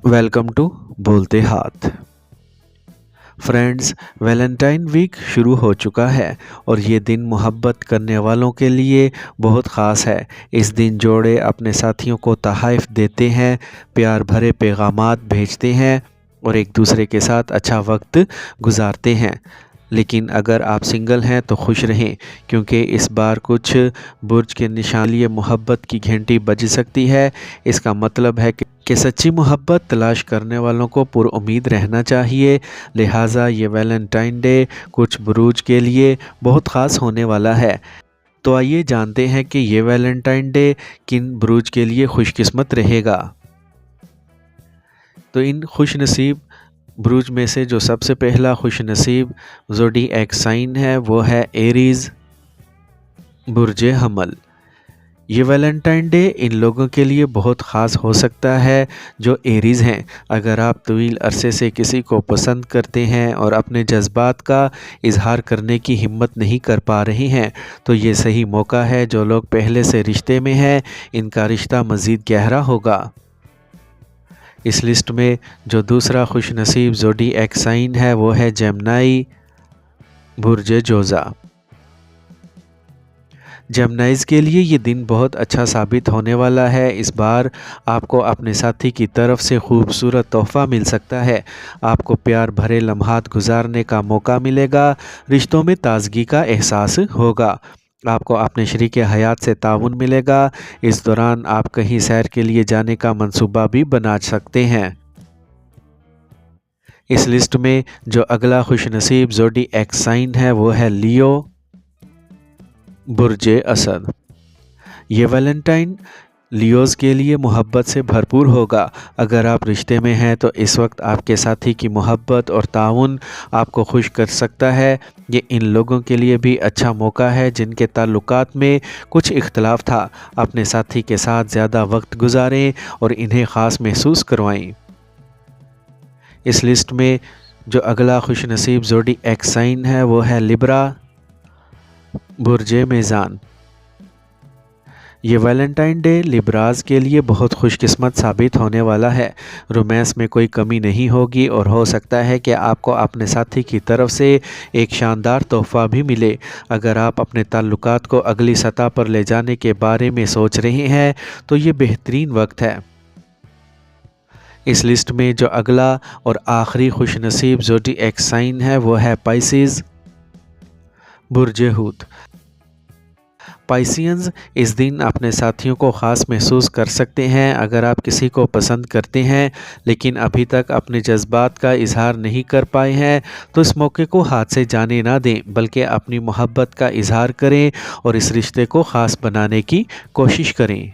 Welcome to बोलते हाथ। Friends, Valentine week शुरू हो चुका है और ये दिन मोहब्बत करने वालों के लिए बहुत ख़ास है। इस दिन जोड़े अपने साथियों को तोहफ़े देते हैं, प्यार भरे पैगामात भेजते हैं और एक दूसरे के साथ अच्छा वक्त गुजारते हैं। लेकिन अगर आप सिंगल हैं तो खुश रहें, क्योंकि इस बार कुछ बुर्ज के निशान लिए मोहब्बत की घंटी बज सकती है। इसका मतलब है कि सच्ची मोहब्बत तलाश करने वालों को पुरुम्मीद रहना चाहिए। लिहाजा ये वैलेंटाइन डे कुछ बुरूज के लिए बहुत ख़ास होने वाला है। तो आइए जानते हैं कि ये वैलेंटाइन डे किन बुरूज के लिए खुशकिस्मत रहेगा। तो इन खुश नसीब बुरूज में से जो सबसे पहला खुश नसीब ज़ोडिएक साइन है वो है एरीज़, बुर्ज हमल। ये वैलेंटाइन डे इन लोगों के लिए बहुत ख़ास हो सकता है जो एरीज़ हैं। अगर आप तवील अरसे से किसी को पसंद करते हैं और अपने जज्बात का इजहार करने की हिम्मत नहीं कर पा रहे हैं, तो ये सही मौका है। जो लोग पहले से रिश्ते में हैं, इनका रिश्ता मज़ीद गहरा होगा। इस लिस्ट में जो दूसरा खुश नसीब ज़ोडिएक साइन है वो है जेमिनी, बुर्ज जोज़ा। जेमिनीज़ के लिए ये दिन बहुत अच्छा साबित होने वाला है। इस बार आपको अपने साथी की तरफ से खूबसूरत तोहफ़ा मिल सकता है। आपको प्यार भरे लम्हात गुजारने का मौका मिलेगा। रिश्तों में ताजगी का एहसास होगा। आपको अपने शरीक हयात से ताउन मिलेगा। इस दौरान आप कहीं सैर के लिए जाने का मंसूबा भी बना सकते हैं। इस लिस्ट में जो अगला खुश नसीब ज़ोडिएक साइन है वो है लियो, बुर्ज असद। ये वैलेंटाइन लियोज़ के लिए मोहब्बत से भरपूर होगा। अगर आप रिश्ते में हैं तो इस वक्त आपके साथी की मोहब्बत और ताउन आपको खुश कर सकता है। ये इन लोगों के लिए भी अच्छा मौका है जिनके ताल्लुकात में कुछ इख्तलाफ था। अपने साथी के साथ ज़्यादा वक्त गुजारें और इन्हें ख़ास महसूस करवाएं। इस लिस्ट में जो अगला खुश नसीब ज़ोडिएक साइन है वो है लिब्रा, बुर्ज मीज़ान। ये वैलेंटाइन डे लिब्राज के लिए बहुत खुशकिस्मत साबित होने वाला है। रोमांस में कोई कमी नहीं होगी और हो सकता है कि आपको अपने साथी की तरफ से एक शानदार तोहफ़ा भी मिले। अगर आप अपने ताल्लुकात को अगली सतह पर ले जाने के बारे में सोच रहे हैं तो ये बेहतरीन वक्त है। इस लिस्ट में जो अगला और आखिरी खुश नसीब ज़ोडिएक साइन है वो है पाइसेस, बुर्ज हूत। पाइसियंस इस दिन अपने साथियों को ख़ास महसूस कर सकते हैं। अगर आप किसी को पसंद करते हैं लेकिन अभी तक अपने जज्बात का इजहार नहीं कर पाए हैं, तो इस मौके को हाथ से जाने ना दें, बल्कि अपनी मोहब्बत का इजहार करें और इस रिश्ते को ख़ास बनाने की कोशिश करें।